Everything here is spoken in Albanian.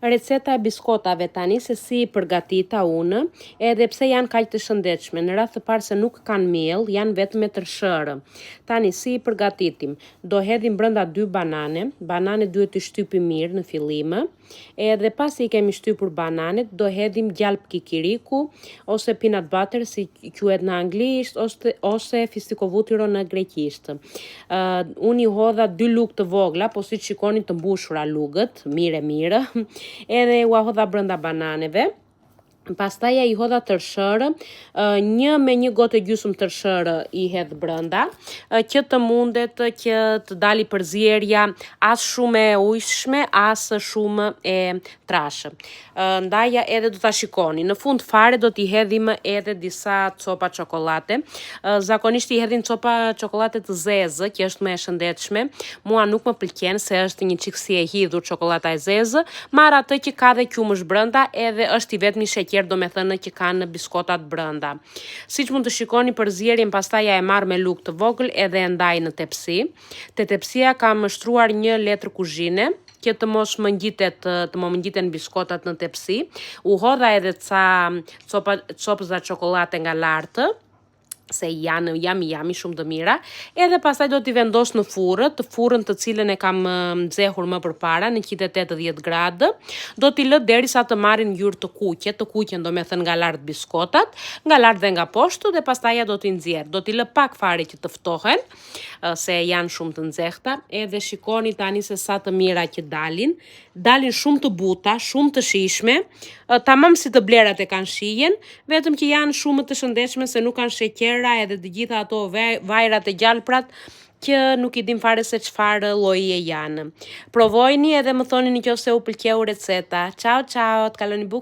Receta e biskotave tani se si I përgatita unë, edhe pse janë kaq të shëndetshme. Në radhë të parë se nuk kanë miell, janë vetëm me tërshërë. Tani si I përgatitim? Do hedhim brenda 2 banane. Bananet duhet të shtypim mirë në fillim. Edhe pasi I kemi shtypur bananet, do hedhim gjalp kikiriku ose peanut butter si quhet në anglisht ose fistikovutiro në greqisht. Unë I hodha 2 lugë të vogla, po si shikoni të mbushura lugët, mirë. Edhe u hodha brenda bananeve. Pastaj I hodha tërshërë, 1 me 1 gotë e gjysmë tërshërë I hedh brenda, që të mundet që të dali përzierja as shumë e ujshme, as shumë e trashë. Ndaja edhe do ta shikoni. Në fund fare do t'i hedhim edhe disa copa çokolate. Zakonisht I hedhin copa çokolate të zezë, që është më e shëndetshme. Mua nuk më pëlqen se është një çik si e hidhur çokolata e zezë, marr atë që ka dhe qumësh brenda, edhe është I vetmi sheqer, do me thënë që kanë biskotat brenda. Siç mund të shikoni përzierjen, pastaj ja e marr me lugë të vogël edhe e ndaj në tepsi. Te tepsia kam shtruar 1 letër kuzhine, që të mos më ngjiten biskotat në tepsi. U hodha edhe ca copëza çokolate nga lartë, se janë yummy shumë të mira, edhe pastaj do t'i vendos në furrën të cilën e kam nxehur më përpara në 180 gradë. Do t'i lë derisa të marrin ngjyrë të kuqe, do me thënë nga lart biskotat, nga lart dhe nga poshtë, dhe pastaj do t'i nxjerr. Do t'i lë pak fare që të ftohen, se janë shumë të nxehta, edhe shikoni tani se sa të mira që dalin shumë të buta, shumë të shijshme, tamam si të blerat e kanë shijen, vetëm që janë shumë të shëndetshme se nuk kanë sheqera edhe të gjitha ato vajrat e gjalprat që nuk I dim fare se çfarë lloji janë. Provojini edhe më thoni nëse u pëlqeu receta. Ciao, të kaloni bukur.